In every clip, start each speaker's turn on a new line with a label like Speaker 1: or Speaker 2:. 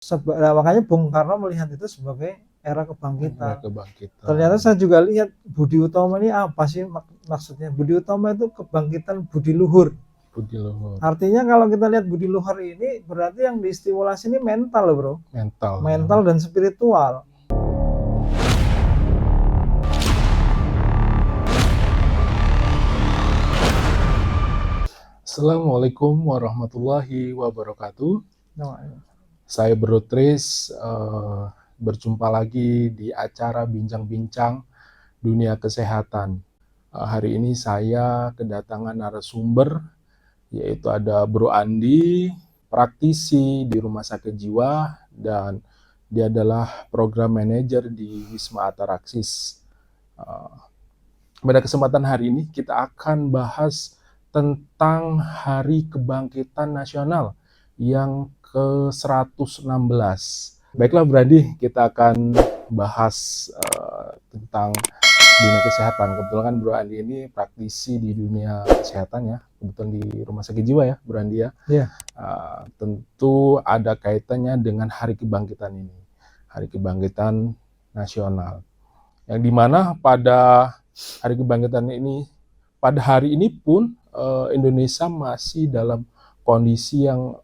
Speaker 1: Nah, makanya Bung Karno melihat itu sebagai era kebangkitan.
Speaker 2: Kebangkitan.
Speaker 1: Ternyata saya juga lihat Budi Utomo ini apa sih maksudnya? Budi Utomo itu kebangkitan budi luhur.
Speaker 2: Budi luhur.
Speaker 1: Artinya kalau kita lihat budi luhur ini berarti yang distimulasi ini mental loh bro.
Speaker 2: Mental
Speaker 1: dan spiritual.
Speaker 2: Assalamualaikum warahmatullahi wabarakatuh. Saya Bro Tris, berjumpa lagi di acara bincang-bincang dunia kesehatan. Hari ini saya kedatangan narasumber, yaitu ada Bro Andi, praktisi di Rumah Sakit Jiwa, dan dia adalah program manager di Wisma Ataraxis. Pada kesempatan hari ini kita akan bahas tentang Hari Kebangkitan Nasional yang ke-116. Baiklah Brandi, kita akan bahas tentang dunia kesehatan. Kebetulan Bro Andi ini praktisi di dunia kesehatan ya, kebetulan di Rumah Sakit Jiwa ya, Bro Andi ya.
Speaker 1: Iya.
Speaker 2: Tentu ada kaitannya dengan Hari Kebangkitan ini, Hari Kebangkitan Nasional. Yang dimana pada Hari Kebangkitan ini, pada hari ini pun Indonesia masih dalam kondisi yang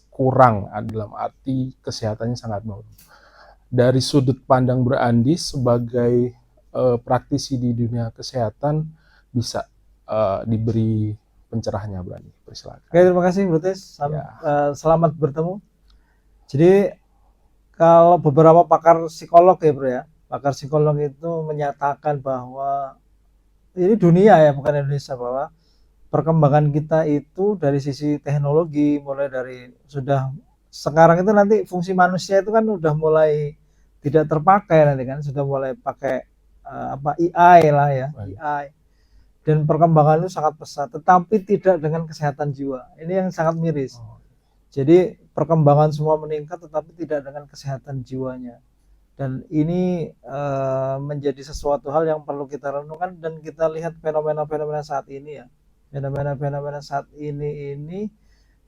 Speaker 2: kurang, dalam arti kesehatannya sangat buruk. Dari sudut pandang Bro Andi sebagai praktisi di dunia kesehatan, bisa diberi pencerahannya Bro Andi, persilakan.
Speaker 1: Oke, terima kasih Bro Tis. Selamat bertemu. Jadi kalau beberapa pakar psikolog ya Bro ya, pakar psikolog itu menyatakan bahwa ini dunia ya, bukan Indonesia, bahwa perkembangan kita itu dari sisi teknologi, mulai dari sudah sekarang itu nanti fungsi manusia itu kan udah mulai tidak terpakai nanti kan, sudah mulai pakai AI lah ya, AI. Dan perkembangan itu sangat pesat, tetapi tidak dengan kesehatan jiwa. Ini yang sangat miris. Jadi perkembangan semua meningkat, tetapi tidak dengan kesehatan jiwanya. Dan ini menjadi sesuatu hal yang perlu kita renungkan, dan kita lihat fenomena-fenomena saat ini ya. Fenomena-fenomena saat ini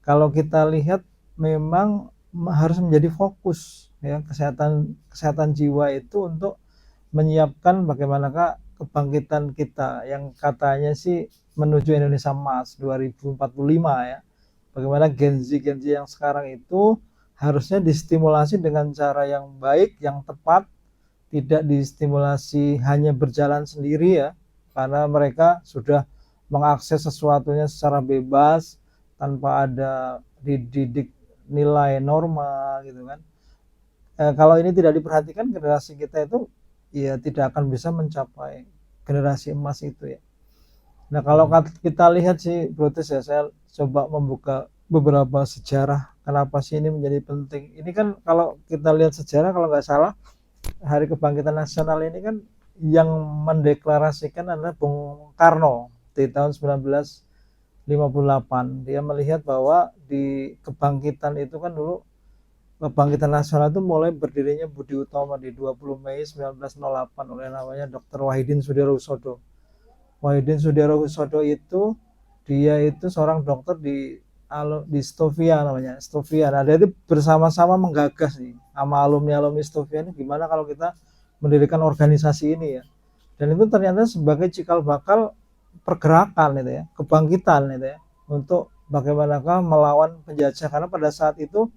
Speaker 1: kalau kita lihat memang harus menjadi fokus ya, kesehatan jiwa itu untuk menyiapkan bagaimanakah kebangkitan kita yang katanya sih menuju Indonesia Emas 2045 ya. Bagaimana Gen Z yang sekarang itu harusnya distimulasi dengan cara yang baik, yang tepat, tidak distimulasi hanya berjalan sendiri ya, karena mereka sudah mengakses sesuatunya secara bebas tanpa ada dididik nilai norma gitu kan. Kalau ini tidak diperhatikan, generasi kita itu ya tidak akan bisa mencapai generasi emas itu ya. Nah kalau kita lihat sih Bro Tis ya, saya coba membuka beberapa sejarah kenapa sih ini menjadi penting. Ini kan kalau kita lihat sejarah, kalau nggak salah Hari Kebangkitan Nasional ini kan yang mendeklarasikan adalah Bung Karno di tahun 1958. Dia melihat bahwa di kebangkitan itu kan dulu kebangkitan nasional itu mulai berdirinya Budi Utomo di 20 Mei 1908 oleh namanya Dr. Wahidin Sudirohusodo. Wahidin Sudirohusodo itu dia itu seorang dokter di Stovia namanya, Stovia. Nah, dia itu bersama-sama menggagas nih sama alumni Stovia ini gimana kalau kita mendirikan organisasi ini ya. Dan itu ternyata sebagai cikal bakal pergerakan itu ya, kebangkitan itu ya, untuk bagaimanakah melawan penjajah, karena pada saat itu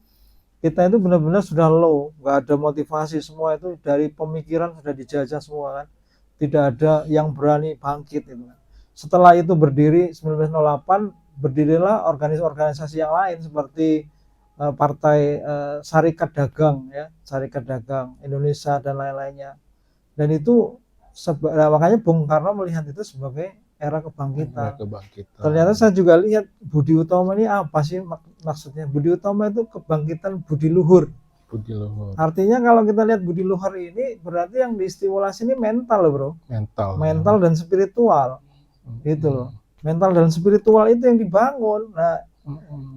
Speaker 1: kita itu benar-benar sudah low, nggak ada motivasi, semua itu dari pemikiran sudah dijajah semua kan, tidak ada yang berani bangkit itu. Setelah itu berdiri 1908, berdirilah organisasi yang lain seperti Partai Serikat Dagang ya, Serikat Dagang Indonesia dan lain-lainnya. Dan itu makanya Bung Karno melihat itu sebagai era kebangkitan. Ternyata saya juga lihat Budi Utomo ini apa sih maksudnya? Budi Utomo itu kebangkitan budi luhur. Artinya kalau kita lihat budi luhur ini berarti yang distimulasi ini mental loh bro. Mental dan spiritual. Gitu loh. Mental dan spiritual itu yang dibangun. Nah,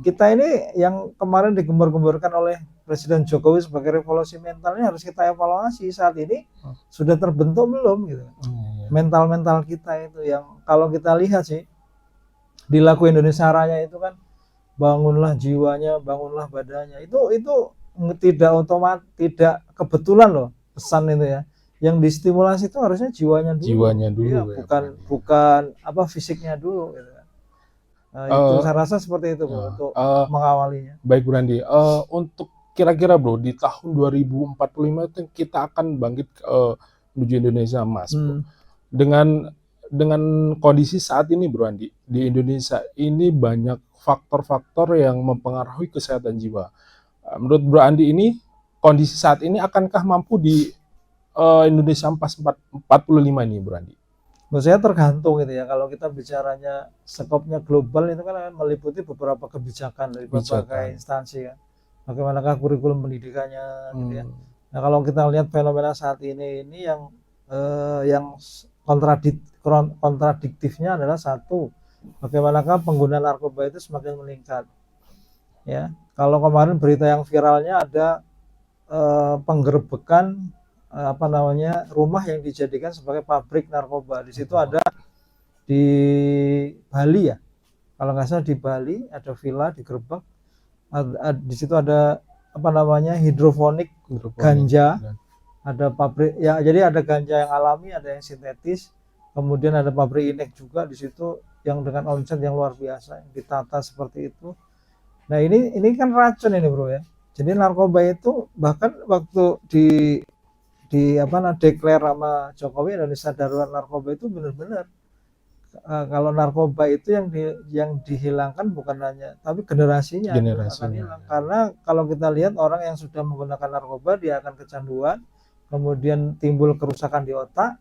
Speaker 1: kita ini yang kemarin digembar-gemborkan oleh Presiden Jokowi sebagai revolusi mentalnya harus kita evaluasi saat ini sudah terbentuk belum gitu. Mental kita itu yang kalau kita lihat sih di lagu Indonesia Raya itu kan, bangunlah jiwanya, bangunlah badannya. Itu tidak otomatis, tidak kebetulan loh pesan itu ya. Yang distimulasi itu harusnya jiwanya dulu.
Speaker 2: Jiwanya dulu
Speaker 1: ya,
Speaker 2: ya,
Speaker 1: bukan apa fisiknya dulu gitu. Itu saya rasa seperti itu bro, untuk mengawalinya.
Speaker 2: Baik Bro Andi, untuk kira-kira bro di tahun 2045 itu kita akan bangkit menuju Indonesia emas bro. Dengan kondisi saat ini Bro Andi, di Indonesia ini banyak faktor-faktor yang mempengaruhi kesehatan jiwa. Menurut Bro Andi ini, kondisi saat ini akankah mampu di Indonesia 45 ini Bro Andi?
Speaker 1: Menurut saya tergantung gitu ya. Kalau kita bicaranya skopnya global itu kan akan meliputi beberapa kebijakan dari berbagai instansi ya. Bagaimanakah kurikulum pendidikannya gitu ya. Nah, kalau kita lihat fenomena saat ini yang kontradiktifnya adalah satu, bagaimanakah pengguna narkoba itu semakin meningkat. Ya, kalau kemarin berita yang viralnya ada penggerebekan rumah yang dijadikan sebagai pabrik narkoba. Di situ ada di Bali ya, kalau nggak salah di Bali ada villa digerebek. Di situ ada hidroponik ganja, ada pabrik ya, jadi ada ganja yang alami, ada yang sintetis, kemudian ada pabrik inek juga di situ yang dengan omset yang luar biasa, yang ditata seperti itu. Nah ini kan racun ini bro ya. Jadi narkoba itu bahkan waktu declare sama Jokowi Indonesia darurat narkoba itu benar-benar kalau narkoba itu yang dihilangkan bukan hanya tapi generasinya akan hilang. Karena kalau kita lihat orang yang sudah menggunakan narkoba dia akan kecanduan, kemudian timbul kerusakan di otak.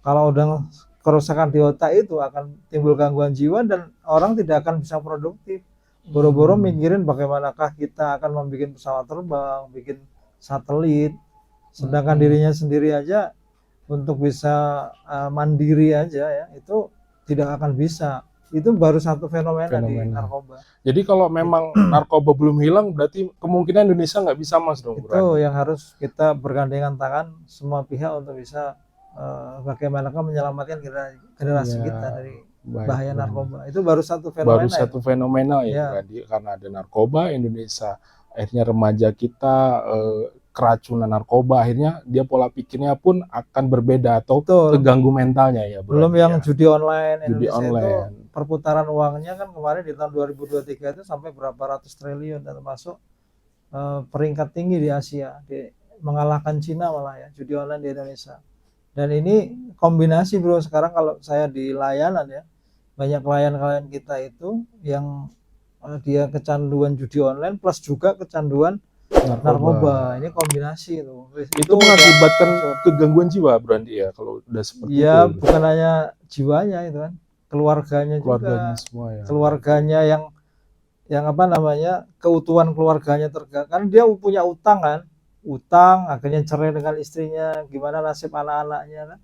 Speaker 1: Kalau udah kerusakan di otak itu akan timbul gangguan jiwa dan orang tidak akan bisa produktif. Boro-boro mikirin bagaimanakah kita akan membuat pesawat terbang, bikin satelit, sedangkan dirinya sendiri aja untuk bisa mandiri aja ya itu tidak akan bisa. Itu baru satu fenomena di narkoba.
Speaker 2: Jadi kalau memang narkoba belum hilang berarti kemungkinan Indonesia nggak bisa mas dong.
Speaker 1: Itu yang harus kita bergandengan tangan semua pihak untuk bisa bagaimanakah menyelamatkan generasi kita dari bahaya narkoba. Itu baru satu fenomena.
Speaker 2: Baru satu fenomena ya. Karena ada narkoba Indonesia, akhirnya remaja kita keracunan narkoba, akhirnya dia pola pikirnya pun akan berbeda atau terganggu mentalnya ya.
Speaker 1: Belum yang judi online Indonesia itu perputaran uangnya kan kemarin di tahun 2023 itu sampai berapa ratus triliun dan termasuk peringkat tinggi di Asia, mengalahkan Cina malah ya judi online di Indonesia. Dan ini kombinasi bro, sekarang kalau saya di layanan ya banyak klien-klien kita itu yang dia kecanduan judi online plus juga kecanduan narkoba. Ini kombinasi itu
Speaker 2: mengakibatkan kegangguan jiwa berarti ya kalau udah seperti itu.
Speaker 1: Ya bukan hanya jiwanya itu kan, keluarganya juga,
Speaker 2: semua ya.
Speaker 1: Keluarganya yang keutuhan keluarganya terganggu kan, dia punya utang kan, akhirnya cerai dengan istrinya, gimana nasib anak-anaknya kan,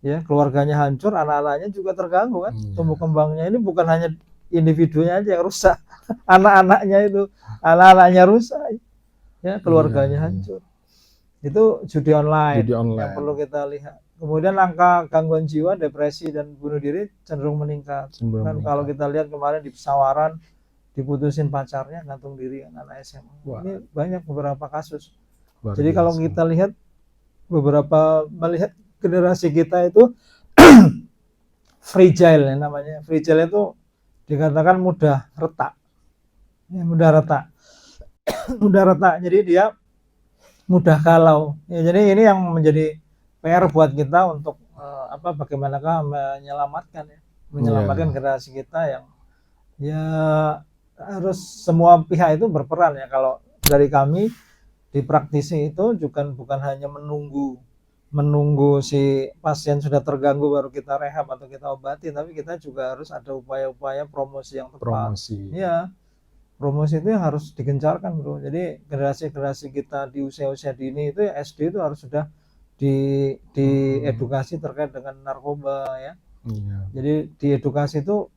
Speaker 1: ya keluarganya hancur, anak-anaknya juga terganggu kan, tumbuh kembangnya. Ini bukan hanya individunya aja yang rusak, anak-anaknya rusak. Ya keluarganya hancur. Itu judi online yang perlu kita lihat. Kemudian angka gangguan jiwa, depresi dan bunuh diri cenderung meningkat. Kalau kita lihat kemarin di Pesawaran diputusin pacarnya, gantung diri anak SMA. Ini banyak beberapa kasus. Jadi kalau kita lihat melihat generasi kita itu fragile ya namanya. Fragile itu dikatakan mudah retak. Ya, mudah retak. Jadi dia mudah galau ya. Jadi ini yang menjadi PR buat kita untuk bagaimanakah menyelamatkan generasi kita yang ya harus semua pihak itu berperan ya. Kalau dari kami di praktisi itu juga bukan hanya menunggu si pasien sudah terganggu baru kita rehab atau kita obati, tapi kita juga harus ada upaya-upaya promosi yang tepat. Ya, promosi itu yang harus digencarkan bro. Jadi generasi kita di usia-usia dini itu ya, SD itu harus sudah diedukasi terkait dengan narkoba ya. Jadi diedukasi itu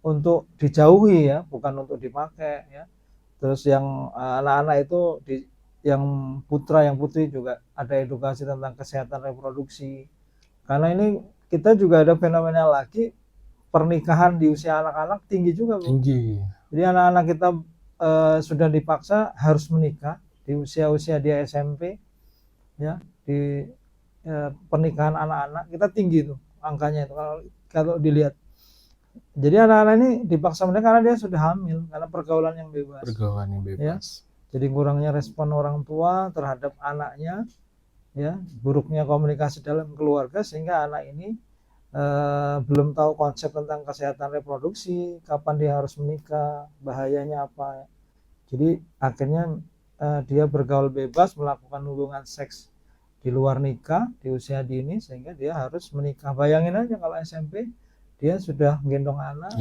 Speaker 1: untuk dijauhi ya, bukan untuk dipakai ya. Terus yang anak-anak itu yang putra yang putri juga ada edukasi tentang kesehatan reproduksi. Karena ini kita juga ada fenomena lagi, pernikahan di usia anak-anak tinggi juga bro.
Speaker 2: Tinggi.
Speaker 1: Jadi anak-anak kita sudah dipaksa harus menikah di usia-usia dia SMP, ya, di pernikahan anak-anak kita tinggi tuh angkanya itu kalau dilihat. Jadi anak-anak ini dipaksa menikah karena dia sudah hamil, karena pergaulan yang bebas.
Speaker 2: Pergaulan yang bebas.
Speaker 1: Ya. Jadi kurangnya respon orang tua terhadap anaknya, ya, buruknya komunikasi dalam keluarga sehingga anak ini belum tahu konsep tentang kesehatan reproduksi, kapan dia harus menikah, bahayanya apa. Jadi akhirnya dia bergaul bebas, melakukan hubungan seks di luar nikah di usia dini sehingga dia harus menikah. Bayangin aja kalau SMP dia sudah gendong anak.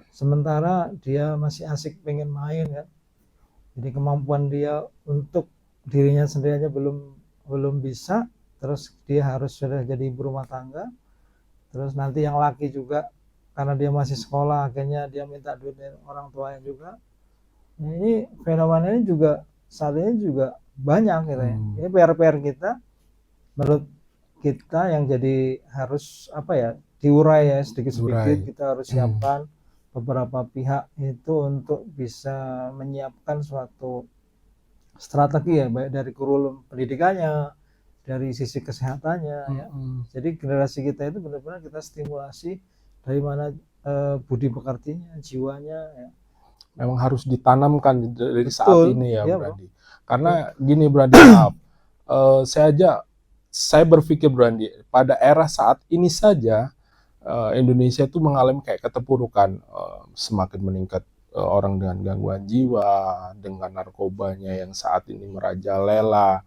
Speaker 1: Sementara dia masih asik pengen main ya. Jadi kemampuan dia untuk dirinya sendiri aja belum bisa, terus dia harus sudah jadi ibu rumah tangga. Terus nanti yang laki juga karena dia masih sekolah akhirnya dia minta duit dari orang tuanya juga. Nah, ini fenomena ini juga saat ini juga banyak gitu ya. Ini PR kita, menurut kita yang jadi harus apa ya, diurai ya sedikit-sedikit. Kita harus siapkan beberapa pihak itu untuk bisa menyiapkan suatu strategi ya, baik dari kurikulum pendidikannya, dari sisi kesehatannya ya. Jadi generasi kita itu benar-benar kita stimulasi dari mana budi pekertinya, jiwanya ya.
Speaker 2: Memang harus ditanamkan dari saat ini ya, Brandi. Karena gini Brandi, maaf, saya berpikir Brandi, pada era saat ini saja Indonesia itu mengalami kayak keterpurukan, semakin meningkat orang dengan gangguan jiwa, dengan narkobanya yang saat ini merajalela.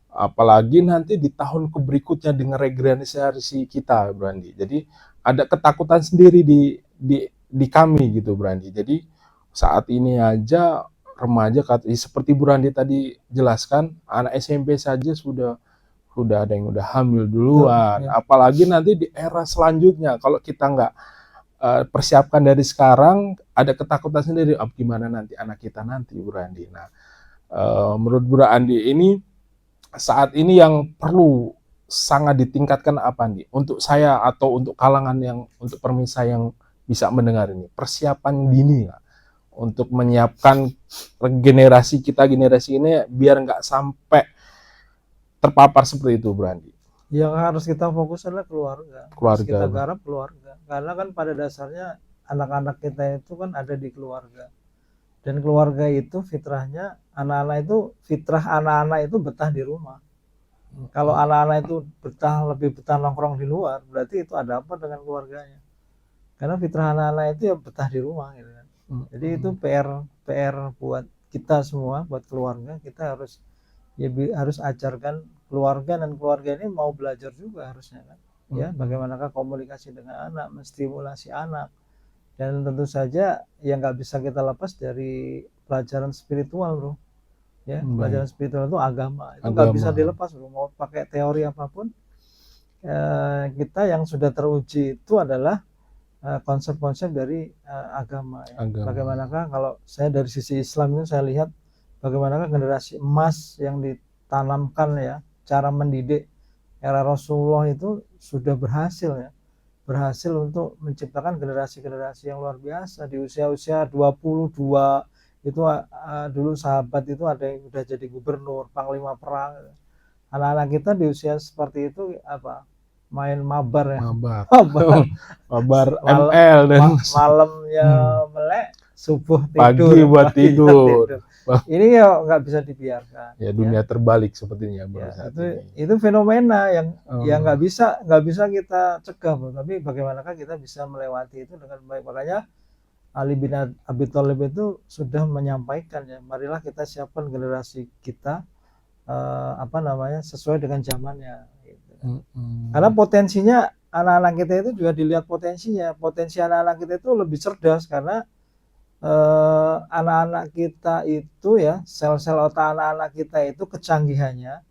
Speaker 2: Apalagi nanti di tahun berikutnya dengan regenerasi kita, Brandi. Jadi ada ketakutan sendiri di kami gitu, Brandi. Jadi saat ini aja remaja, seperti Brandi tadi jelaskan, anak SMP saja sudah ada yang udah hamil duluan. Apalagi nanti di era selanjutnya kalau kita nggak persiapkan dari sekarang, ada ketakutan sendiri, gimana nanti anak kita nanti, Brandi. Nah, menurut Brandi ini saat ini yang perlu sangat ditingkatkan apa nih untuk saya atau untuk kalangan yang, untuk pemirsa yang bisa mendengar ini, persiapan dini nggak untuk menyiapkan generasi kita, generasi ini biar nggak sampai terpapar seperti itu, Brandi.
Speaker 1: Yang harus kita fokus adalah keluarga. Kita garap keluarga, karena kan pada dasarnya anak-anak kita itu kan ada di keluarga. Dan keluarga itu fitrahnya, fitrah anak-anak itu betah di rumah. Kalau anak-anak itu lebih betah nongkrong di luar, berarti itu ada apa dengan keluarganya. Karena fitrah anak-anak itu ya betah di rumah gitu kan. Jadi itu PR buat kita semua, buat keluarga. Kita harus ajarkan keluarga, dan keluarga ini mau belajar juga harusnya kan. Ya, bagaimanakah komunikasi dengan anak, menstimulasi anak. Dan tentu saja yang nggak bisa kita lepas dari pelajaran spiritual, bro. Ya, pelajaran spiritual itu agama. Itu nggak bisa dilepas, bro. Mau pakai teori apapun, kita yang sudah teruji itu adalah konsep-konsep dari agama. Ya. Bagaimanakah kalau saya dari sisi Islam itu saya lihat bagaimanakah generasi emas yang ditanamkan ya, cara mendidik era Rasulullah itu sudah berhasil ya. Berhasil untuk menciptakan generasi-generasi yang luar biasa di usia-usia 22 itu. Dulu sahabat itu ada yang udah jadi gubernur, panglima perang. Anak-anak kita di usia seperti itu main mabar ya.
Speaker 2: Mabar ML dan
Speaker 1: malamnya melek, subuh tidur,
Speaker 2: pagi buat tidur.
Speaker 1: Ini ya nggak bisa dibiarkan.
Speaker 2: Ya, dunia terbalik sepertinya, Bro.
Speaker 1: Itu fenomena yang nggak bisa kita cegah, Bro. Tapi bagaimanakah kita bisa melewati itu dengan baik. Makanya Ali bin Abi Thalib itu sudah menyampaikan ya, marilah kita siapkan generasi kita sesuai dengan zamannya. Gitu. Karena potensinya anak-anak kita itu juga dilihat potensinya. Potensi anak-anak kita itu lebih cerdas karena anak-anak kita itu ya, sel-sel otak anak-anak kita itu kecanggihannya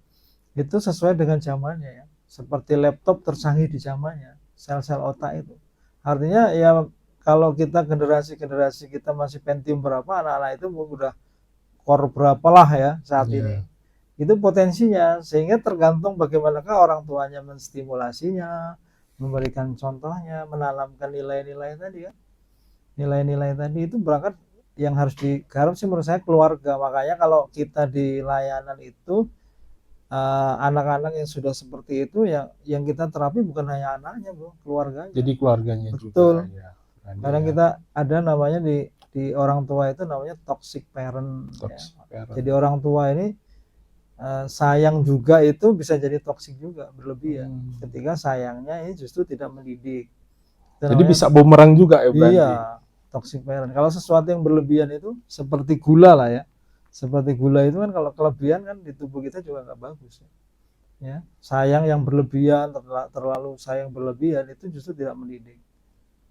Speaker 1: itu sesuai dengan zamannya ya, seperti laptop tercanggih di zamannya sel-sel otak itu. Artinya ya kalau kita generasi kita masih Pentium berapa, anak-anak itu udah core berapa lah ya saat ini. Itu potensinya, sehingga tergantung bagaimanakah orang tuanya menstimulasinya, memberikan contohnya, menanamkan nilai-nilai tadi ya. Nilai-nilai tadi itu berangkat yang harus digarap sih menurut saya keluarga. Makanya kalau kita di layanan itu anak-anak yang sudah seperti itu yang kita terapi bukan hanya anaknya, Bro, keluarganya.
Speaker 2: Jadi keluarganya
Speaker 1: Betul.
Speaker 2: juga ya.
Speaker 1: Kadang kita ada namanya di orang tua itu namanya toxic parent.
Speaker 2: Toxic parent.
Speaker 1: Jadi orang tua ini sayang juga itu bisa jadi toksik juga, berlebihan. Ketika sayangnya ini justru tidak mendidik. Itu
Speaker 2: Jadi
Speaker 1: namanya,
Speaker 2: bisa bumerang juga ya berarti.
Speaker 1: iya, toxic parent. Kalau sesuatu yang berlebihan itu seperti gula lah ya. Seperti gula itu kan kalau kelebihan kan di tubuh kita juga nggak bagus. Ya, sayang yang berlebihan, terlalu sayang berlebihan itu justru tidak mendidik.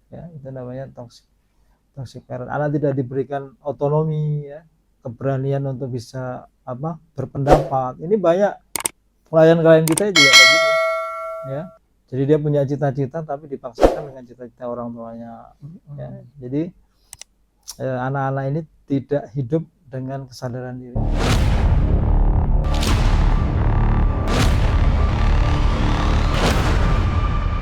Speaker 1: Ya, itu namanya toxic parent. Anak tidak diberikan otonomi, ya, keberanian untuk bisa berpendapat. Ini banyak klien-klien kita juga kayak gitu, ya. Jadi dia punya cita-cita tapi dipaksakan dengan cita-cita orang tuanya. Ya. Jadi anak-anak ini tidak hidup dengan kesadaran diri.